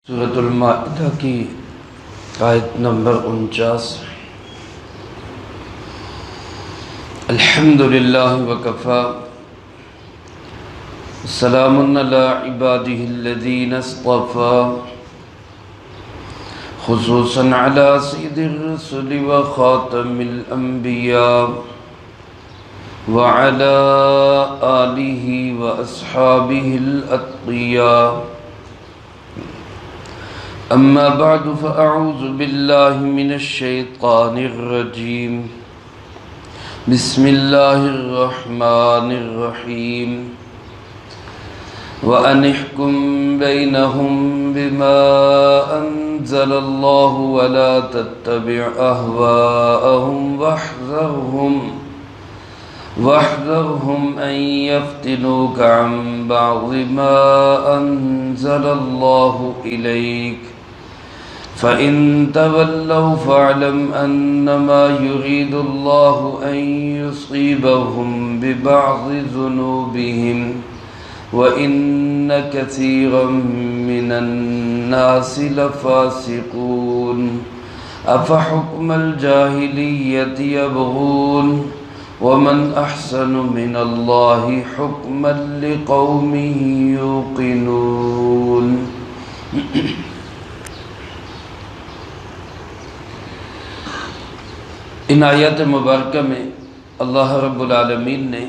سورۃ المائدہ کی آیت نمبر 49۔ الحمدللہ وکفی سلام علی عبادہ الذین اصطفی خصوصا علی سید الرسل وخاتم الانبیاء وعلی آلہ واصحابہ الاتقیاء اما بعد فاعوذ باللہ من الشیطان الرجیم بسم اللہ الرحمن الرحیم وَأَنِ احْكُم بَيْنَهُم بِمَا أَنزَلَ اللَّهُ وَلَا تَتَّبِعْ أَهْوَاءَهُمْ واحذرهم أن يفتنوك عن بعض ما أنزل الله إليك فإن تولوا فاعلم أنما يريد الله أن يصيبهم ببعض ذنوبهم وإن كثيرا من الناس لفاسقون أفحكم الجاهلية يبغون ومن أحسن من الله حكما لقوم يوقنون۔ ان آیات مبارکہ میں اللہ رب العالمین نے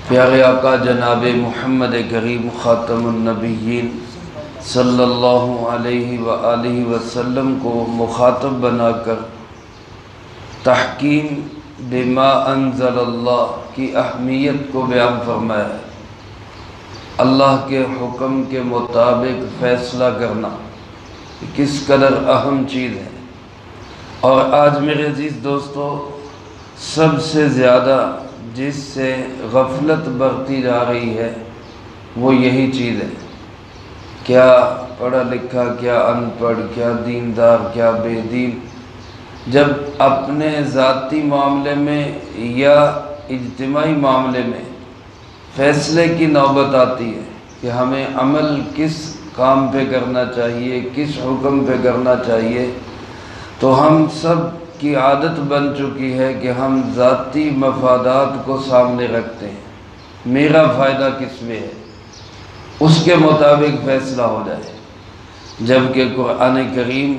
پیارے آقا جناب محمد کریم خاتم النبیین صلی اللہ علیہ وآلہ وسلم کو مخاطب بنا کر تحکیم بما انزل اللہ کی اہمیت کو بیان فرمایا ہے۔ اللہ کے حکم کے مطابق فیصلہ کرنا کس قدر اہم چیز ہے، اور آج میرے عزیز دوستو سب سے زیادہ جس سے غفلت برتی جا رہی ہے وہ یہی چیز ہے۔ کیا پڑھا لکھا، کیا ان پڑھ، کیا دیندار، کیا بے دین، جب اپنے ذاتی معاملے میں یا اجتماعی معاملے میں فیصلے کی نوبت آتی ہے کہ ہمیں عمل کس کام پہ کرنا چاہیے، کس حکم پہ کرنا چاہیے، تو ہم سب کی عادت بن چکی ہے کہ ہم ذاتی مفادات کو سامنے رکھتے ہیں۔ میرا فائدہ کس میں ہے، اس کے مطابق فیصلہ ہو جائے، جبکہ قرآن کریم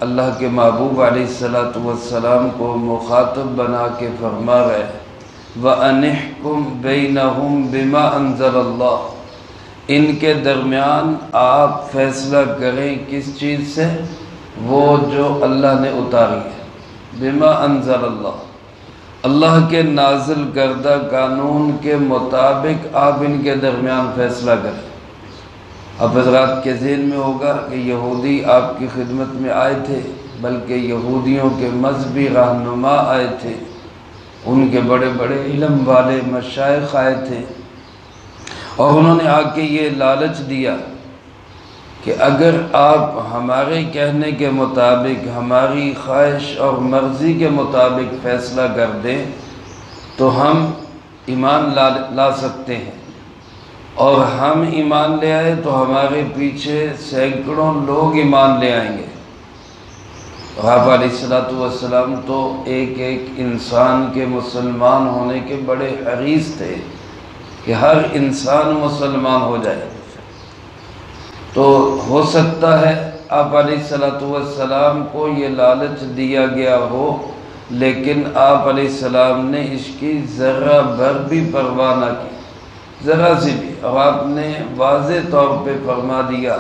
اللہ کے محبوب علیہ السلام کو مخاطب بنا کے فرما رہے ہیں وَأَنِ احْكُم بَيْنَهُم بِمَا أَنزَلَ اللَّهُ، ان کے درمیان آپ فیصلہ کریں کس چیز سے؟ وہ جو اللہ نے اتاری ہے، بما انزل اللہ، اللہ کے نازل کردہ قانون کے مطابق آپ ان کے درمیان فیصلہ کریں۔ اب حضرات کے ذہن میں ہوگا کہ یہودی آپ کی خدمت میں آئے تھے، بلکہ یہودیوں کے مذہبی رہنما آئے تھے، ان کے بڑے بڑے علم والے مشائخ آئے تھے، اور انہوں نے آ کے یہ لالچ دیا کہ اگر آپ ہمارے کہنے کے مطابق، ہماری خواہش اور مرضی کے مطابق فیصلہ کر دیں تو ہم ایمان لا سکتے ہیں، اور ہم ایمان لے آئے تو ہمارے پیچھے سینکڑوں لوگ ایمان لے آئیں گے۔ آپ علیہ السلام تو ایک ایک انسان کے مسلمان ہونے کے بڑے حریص تھے کہ ہر انسان مسلمان ہو جائے۔ تو ہو سکتا ہے آپ علیہ السلام کو یہ لالچ دیا گیا ہو، لیکن آپ علیہ السلام نے اس کی ذرہ بھر بھی پرواہ نہ کی، ذرا سی بھی، اور آپ نے واضح طور پہ فرما دیا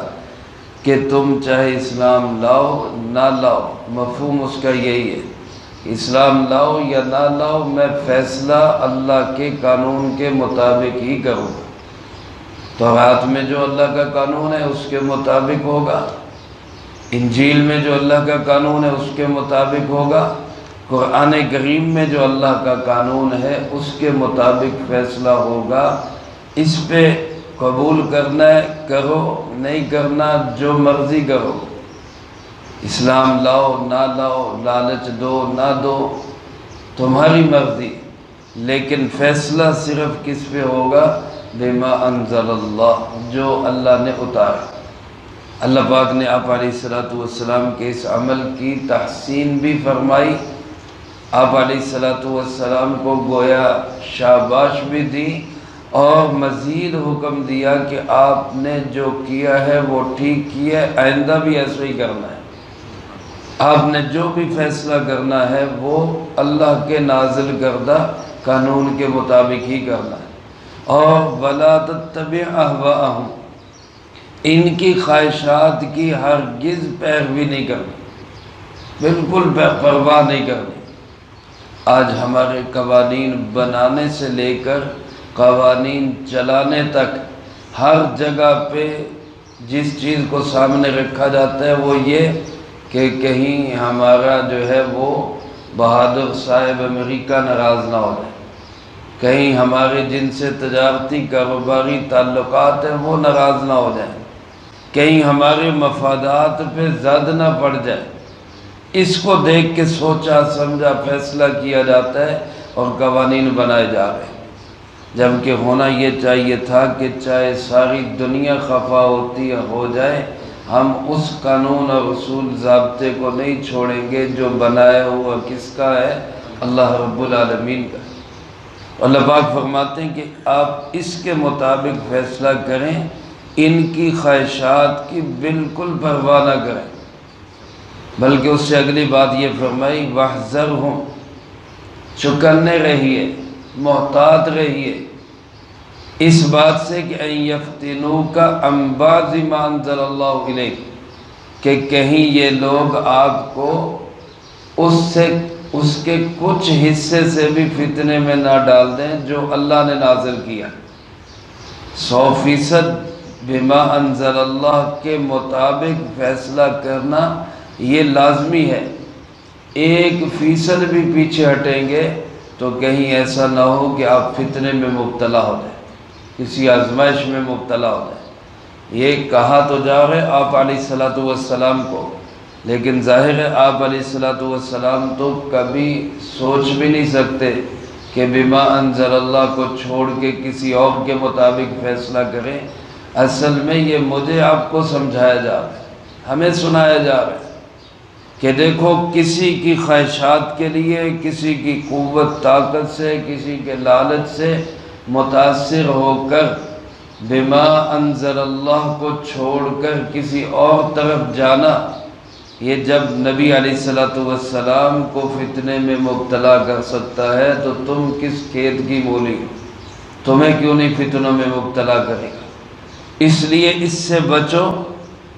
کہ تم چاہے اسلام لاؤ نہ لاؤ، مفہوم اس کا یہی ہے، اسلام لاؤ یا نہ لاؤ، میں فیصلہ اللہ کے قانون کے مطابق ہی کروں گا۔ تورات میں جو اللہ کا قانون ہے اس کے مطابق ہوگا، انجیل میں جو اللہ کا قانون ہے اس کے مطابق ہوگا، قرآن کریم میں جو اللہ کا قانون ہے اس کے مطابق فیصلہ ہوگا۔ اس پہ قبول کرنا ہے کرو، نہیں کرنا جو مرضی کرو، اسلام لاؤ نہ لاؤ، لالچ دو نہ دو، تمہاری مرضی، لیکن فیصلہ صرف کس پہ ہوگا؟ بما انزل اللہ، جو اللہ نے اتارا۔ اللہ پاک نے آپ علیہ الصلوۃ والسلام کے اس عمل کی تحسین بھی فرمائی، آپ علیہ الصلوۃ والسلام کو گویا شاباش بھی دی، اور مزید حکم دیا کہ آپ نے جو کیا ہے وہ ٹھیک کیا ہے، آئندہ بھی ایسا ہی کرنا ہے۔ آپ نے جو بھی فیصلہ کرنا ہے وہ اللہ کے نازل کردہ قانون کے مطابق ہی کرنا ہے، اور وَلَا تَتَّبِعْ أَهْوَاءَهُمْ، ان کی خواہشات کی ہرگز پیروی نہیں کرنی، بالکل پرواہ نہیں کرنی۔ آج ہمارے قوانین بنانے سے لے کر قوانین چلانے تک ہر جگہ پہ جس چیز کو سامنے رکھا جاتا ہے وہ یہ کہ کہیں ہمارا جو ہے وہ بہادر صاحب امریکہ ناراض نہ ہو جائے، کہیں ہمارے جن سے تجارتی کاروباری تعلقات ہیں وہ ناراض نہ ہو جائیں، کہیں ہمارے مفادات پہ زد نہ پڑ جائے۔ اس کو دیکھ کے سوچا سمجھا فیصلہ کیا جاتا ہے اور قوانین بنائے جا رہے ہیں، جبکہ ہونا یہ چاہیے تھا کہ چاہے ساری دنیا خفا ہوتی ہو جائے، ہم اس قانون اور اصول ضابطے کو نہیں چھوڑیں گے جو بنایا ہوا کس کا ہے؟ اللہ رب العالمین کا۔ اللہ پاک فرماتے ہیں کہ آپ اس کے مطابق فیصلہ کریں، ان کی خواہشات کی بالکل پرواہ نہ کریں، بلکہ اس سے اگلی بات یہ فرمائی وَاحْذَرْهُمْ، چکنے رہیے، محتاط رہیے اس بات سے کہ اَن يَفْتِنُوكَ عَن بَعْضِ مَا أَنزَلَ اللَّهُ إِلَيْكَ، کہ کہیں یہ لوگ آپ کو اس کے کچھ حصے سے بھی فتنے میں نہ ڈال دیں جو اللہ نے نازل کیا۔ 100% بما انزل اللہ کے مطابق فیصلہ کرنا یہ لازمی ہے، 1% بھی پیچھے ہٹیں گے تو کہیں ایسا نہ ہو کہ آپ فتنے میں مبتلا ہو جائیں، کسی آزمائش میں مبتلا ہو جائیں۔ یہ کہا تو جا رہے آپ علیہ الصلوۃ والسلام کو، لیکن ظاہر ہے آپ علیہ الصلوۃ والسلام تو کبھی سوچ بھی نہیں سکتے کہ بما انزل اللہ کو چھوڑ کے کسی اور کے مطابق فیصلہ کریں۔ اصل میں یہ مجھے آپ کو سمجھایا جا رہا ہے، ہمیں سنایا جا رہا ہے کہ دیکھو کسی کی خواہشات کے لیے، کسی کی قوت طاقت سے، کسی کے لالچ سے متاثر ہو کر بما انزل اللہ کو چھوڑ کر کسی اور طرف جانا، یہ جب نبی علیہ الصلوۃ والسلام کو فتنے میں مبتلا کر سکتا ہے تو تم کس کھیت کی مولی ہو؟ تمہیں کیوں نہیں فتنوں میں مبتلا کرے گا؟ اس لیے اس سے بچو،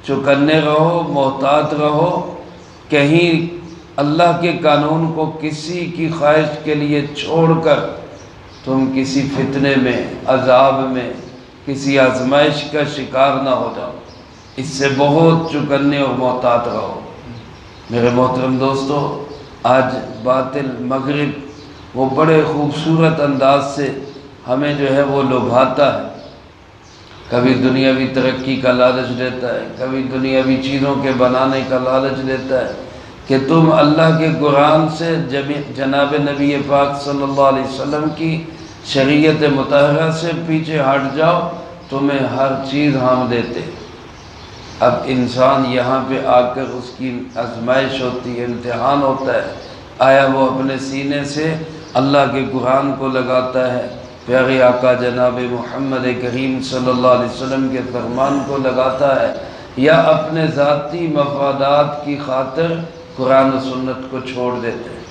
چوکنے رہو، محتاط رہو، کہیں اللہ کے قانون کو کسی کی خواہش کے لیے چھوڑ کر تم کسی فتنے میں، عذاب میں، کسی آزمائش کا شکار نہ ہو جاؤ۔ اس سے بہت چوکنے اور محتاط رہو۔ میرے محترم دوستو، آج باطل مغرب وہ بڑے خوبصورت انداز سے ہمیں جو ہے وہ لبھاتا ہے، کبھی دنیاوی ترقی کا لالچ دیتا ہے، کبھی دنیاوی چیزوں کے بنانے کا لالچ دیتا ہے کہ تم اللہ کے قرآن سے، جناب نبی پاک صلی اللہ علیہ وسلم کی شریعت مطہرہ سے پیچھے ہٹ جاؤ، تمہیں ہر چیز ہم دیتے۔ اب انسان یہاں پہ آ کر اس کی آزمائش ہوتی ہے، امتحان ہوتا ہے، آیا وہ اپنے سینے سے اللہ کے قرآن کو لگاتا ہے، پیارے آقا جناب محمد کریم صلی اللہ علیہ وسلم کے فرمان کو لگاتا ہے، یا اپنے ذاتی مفادات کی خاطر قرآن و سنت کو چھوڑ دیتے ہیں۔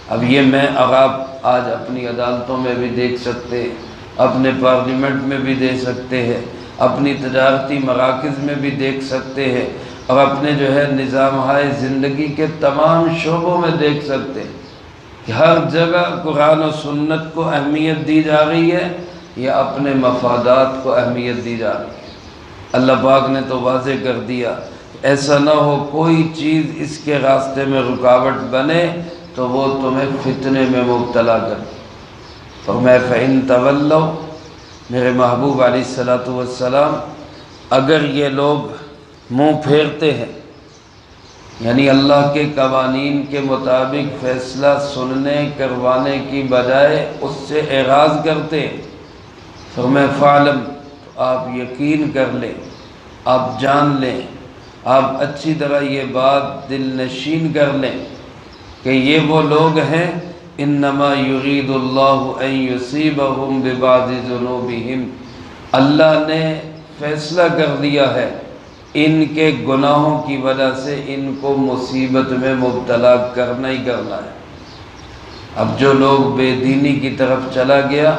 اب یہ میں اور آپ آج اپنی عدالتوں میں بھی دیکھ سکتے ہیں، اپنے پارلیمنٹ میں بھی دیکھ سکتے ہیں، اپنی تجارتی مراکز میں بھی دیکھ سکتے ہیں، اور اپنے جو ہے نظام ہائے زندگی کے تمام شعبوں میں دیکھ سکتے ہیں کہ ہر جگہ قرآن و سنت کو اہمیت دی جا رہی ہے یا اپنے مفادات کو اہمیت دی جا رہی ہے۔ اللہ پاک نے تو واضح کر دیا، ایسا نہ ہو کوئی چیز اس کے راستے میں رکاوٹ بنے تو وہ تمہیں فتنے میں مبتلا کر۔ فرمایا فَإِن تَوَلَّوْا، میرے محبوب علیہ الصلوۃ والسلام، اگر یہ لوگ منہ پھیرتے ہیں، یعنی اللہ کے قوانین کے مطابق فیصلہ سننے کروانے کی بجائے اس سے اعراض کرتے ہیں، فرمایا فَعْلَمْ، تو آپ یقین کر لیں، آپ جان لیں آپ اچھی طرح یہ بات دل نشین کر لیں کہ یہ وہ لوگ ہیں انما یرید اللہ ان یصیبہم ببعض ذنوبہم، اللہ نے فیصلہ کر دیا ہے ان کے گناہوں کی وجہ سے ان کو مصیبت میں مبتلا کرنا ہی کرنا ہے۔ اب جو لوگ بے دینی کی طرف چلا گیا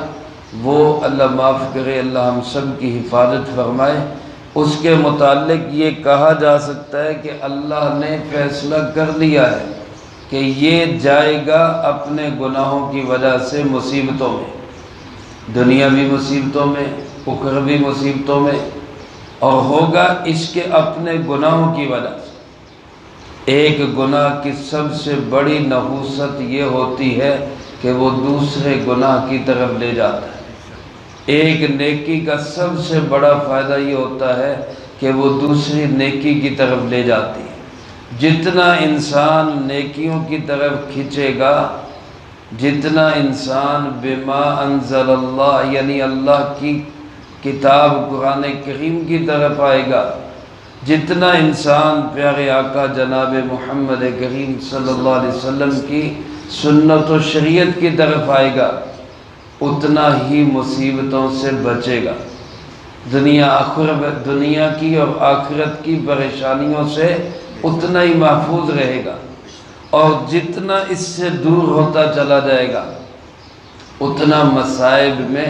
وہ اللہ معاف کرے، اللہ ہم سب کی حفاظت فرمائے، اس کے متعلق یہ کہا جا سکتا ہے کہ اللہ نے فیصلہ کر لیا ہے کہ یہ جائے گا اپنے گناہوں کی وجہ سے مصیبتوں میں، دنیاوی مصیبتوں میں، اخروی مصیبتوں میں، اور ہوگا اس کے اپنے گناہوں کی وجہ سے۔ ایک گناہ کی سب سے بڑی نحوست یہ ہوتی ہے کہ وہ دوسرے گناہ کی طرف لے جاتا ہے۔ ایک نیکی کا سب سے بڑا فائدہ یہ ہوتا ہے کہ وہ دوسری نیکی کی طرف لے جاتی ہے۔ جتنا انسان نیکیوں کی طرف کھنچے گا، جتنا انسان بما انزل اللہ یعنی اللہ کی کتاب قرآن کریم کی طرف آئے گا، جتنا انسان پیارے آقا جناب محمد کریم صلی اللہ علیہ وسلم کی سنت و شریعت کی طرف آئے گا، اتنا ہی مصیبتوں سے بچے گا، دنیا کی اور آخرت کی پریشانیوں سے اتنا ہی محفوظ رہے گا، اور جتنا اس سے دور ہوتا چلا جائے گا اتنا مصائب میں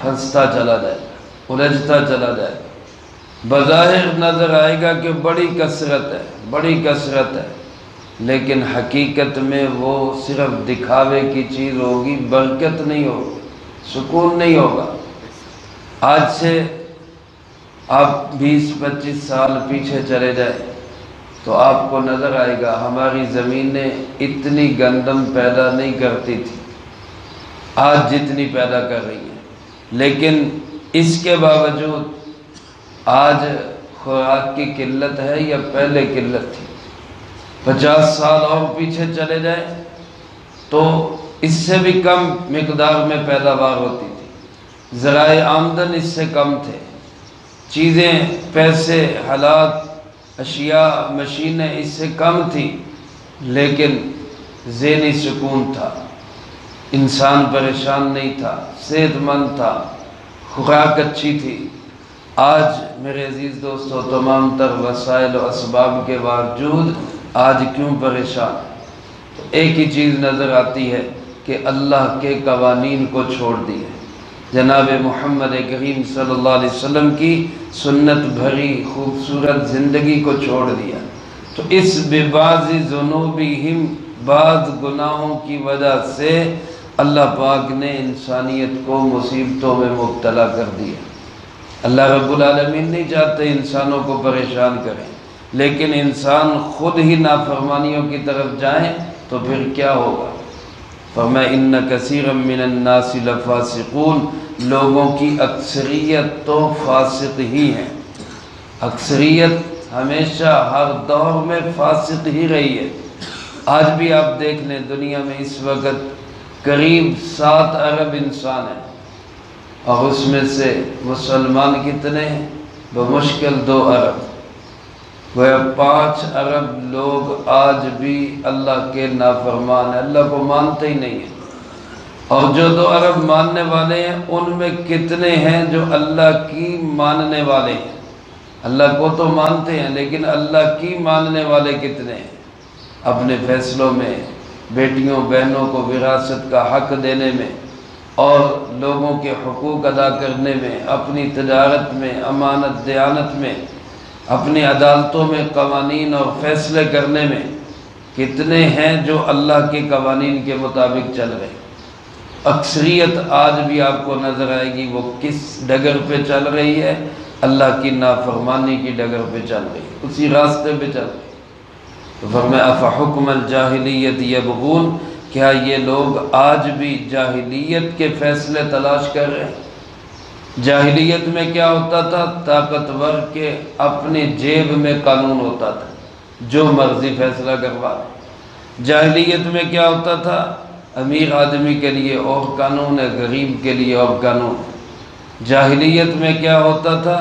پھنستا چلا جائے گا، الجھتا چلا جائے گا۔ بظاہر نظر آئے گا کہ بڑی کثرت ہے، لیکن حقیقت میں وہ صرف دکھاوے کی چیز ہوگی، برکت نہیں ہوگی، سکون نہیں ہوگا۔ آج سے آپ 20-25 سال پیچھے چلے جائیں تو آپ کو نظر آئے گا ہماری زمینیں اتنی گندم پیدا نہیں کرتی تھی آج جتنی پیدا کر رہی ہیں، لیکن اس کے باوجود آج خوراک کی قلت ہے یا پہلے قلت تھی؟ 50 سال اور پیچھے چلے جائیں تو اس سے بھی کم مقدار میں پیداوار ہوتی تھی، ذرائع آمدن اس سے کم تھے، چیزیں، پیسے، حالات، اشیاء، مشینیں اس سے کم تھی، لیکن ذہنی سکون تھا، انسان پریشان نہیں تھا، صحت مند تھا، خوراک اچھی تھی۔ آج میرے عزیز دوستو تمام تر وسائل و اسباب کے باوجود آج کیوں پریشان؟ تو ایک ہی چیز نظر آتی ہے کہ اللہ کے قوانین کو چھوڑ دیے، جناب محمد کریم صلی اللہ علیہ وسلم کی سنت بھری خوبصورت زندگی کو چھوڑ دیا۔ تو اس ببعض ذنوبہم، بعض گناہوں کی وجہ سے اللہ پاک نے انسانیت کو مصیبتوں میں مبتلا کر دیا۔ اللہ رب العالمین نہیں چاہتے انسانوں کو پریشان کریں، لیکن انسان خود ہی نافرمانیوں کی طرف جائیں تو پھر کیا ہوگا؟ فرمایا ان کثیرا من الناس لفاسقون، لوگوں کی اکثریت تو فاسق ہی ہیں، اکثریت ہمیشہ ہر دور میں فاسق ہی رہی ہے۔ آج بھی آپ دیکھ لیں دنیا میں اس وقت قریب 7 ارب انسان ہیں، اور اس میں سے مسلمان کتنے ہیں؟ بمشکل 2 ارب، گویا 5 ارب لوگ آج بھی اللہ کے نافرمان ہیں، اللہ کو مانتے ہی نہیں ہیں۔ اور جو 2 ارب ماننے والے ہیں ان میں کتنے ہیں جو اللہ کی ماننے والے ہیں؟ اللہ کو تو مانتے ہیں لیکن اللہ کی ماننے والے کتنے ہیں؟ اپنے فیصلوں میں، بیٹیوں بہنوں کو وراثت کا حق دینے میں، اور لوگوں کے حقوق ادا کرنے میں، اپنی تجارت میں، امانت دیانت میں، اپنی عدالتوں میں قوانین اور فیصلے کرنے میں کتنے ہیں جو اللہ کے قوانین کے مطابق چل رہے ہیں؟ اکثریت آج بھی آپ کو نظر آئے گی وہ کس ڈگر پہ چل رہی ہے؟ اللہ کی نافرمانی کی ڈگر پہ چل رہی ہے، اسی راستے پہ چل رہی ہے۔ تو فرمایا افحکم الجاہلیت یبغون، کیا یہ لوگ آج بھی جاہلیت کے فیصلے تلاش کر رہے ہیں؟ جاہلیت میں کیا ہوتا تھا؟ طاقتور کے اپنی جیب میں قانون ہوتا تھا، جو مرضی فیصلہ کروا دے۔ جاہلیت میں کیا ہوتا تھا؟ امیر آدمی کے لیے اور قانون ہے، غریب کے لیے اور قانون۔ جاہلیت میں کیا ہوتا تھا؟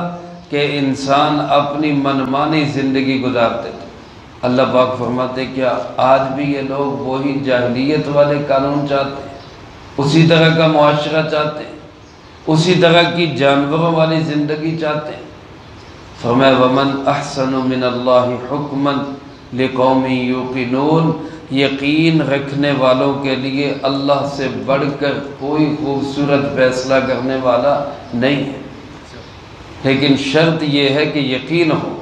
کہ انسان اپنی منمانی زندگی گزارتے تھے۔ اللہ پاک فرماتے کیا آج بھی یہ لوگ وہی جاہلیت والے قانون چاہتے ہیں، اسی طرح کا معاشرہ چاہتے ہیں، اسی طرح کی جانوروں والی زندگی چاہتے ہیں؟ فرمایا وَمَنْ أَحْسَنُ مِنَ اللَّهِ حُكْمًا لِقَوْمٍ يُوقِنُونَ، یقین رکھنے والوں کے لیے اللہ سے بڑھ کر کوئی خوبصورت فیصلہ کرنے والا نہیں ہے، لیکن شرط یہ ہے کہ یقین ہو۔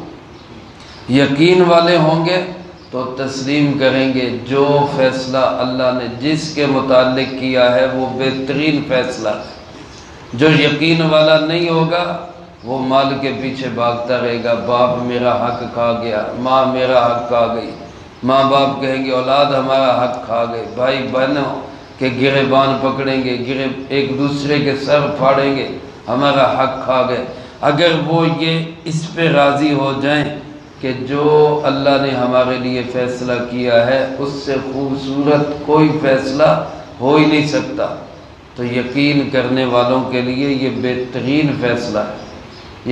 یقین والے ہوں گے تو تسلیم کریں گے جو فیصلہ اللہ نے جس کے متعلق کیا ہے وہ بہترین فیصلہ ہے۔ جو یقین والا نہیں ہوگا وہ مال کے پیچھے بھاگتا رہے گا، باپ میرا حق کھا گیا، ماں میرا حق کھا گئی، ماں باپ کہیں گے اولاد ہمارا حق کھا گئے، بھائی بہنوں کے گریبان پکڑیں گے، ایک دوسرے کے سر پھاڑیں گے، ہمارا حق کھا گئے۔ اگر وہ یہ اس پہ راضی ہو جائیں کہ جو اللہ نے ہمارے لیے فیصلہ کیا ہے اس سے خوبصورت کوئی فیصلہ ہو ہی نہیں سکتا، تو یقین کرنے والوں کے لیے یہ بہترین فیصلہ ہے،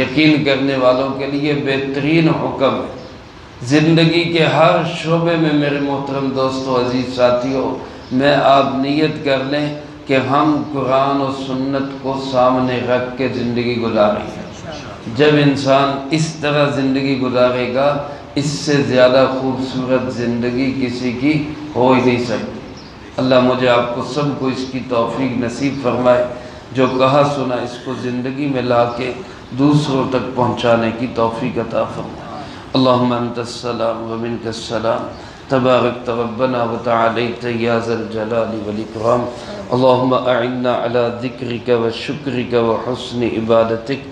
یقین کرنے والوں کے لیے بہترین حکم ہے۔ زندگی کے ہر شعبے میں میرے محترم دوستو، عزیز ساتھیوں، میں آپ نیت کر لیں کہ ہم قرآن و سنت کو سامنے رکھ کے زندگی گزاریں گے۔ جب انسان اس طرح زندگی گزارے گا اس سے زیادہ خوبصورت زندگی کسی کی ہو ہی نہیں سکتی۔ اللہ مجھے آپ کو سب کو اس کی توفیق نصیب فرمائے، جو کہا سنا اس کو زندگی میں لا کے دوسروں تک پہنچانے کی توفیق عطا فرمائے۔ اللہم انت السلام ومنک السلام، تبارکت ربنا وتعالیت یا ذا الجلال والاکرام۔ اللہم اعنا علی ذکرک وشکرک وحسن عبادتک،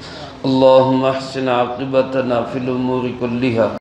اللہم احسن عاقبتنا فی الامور کلها۔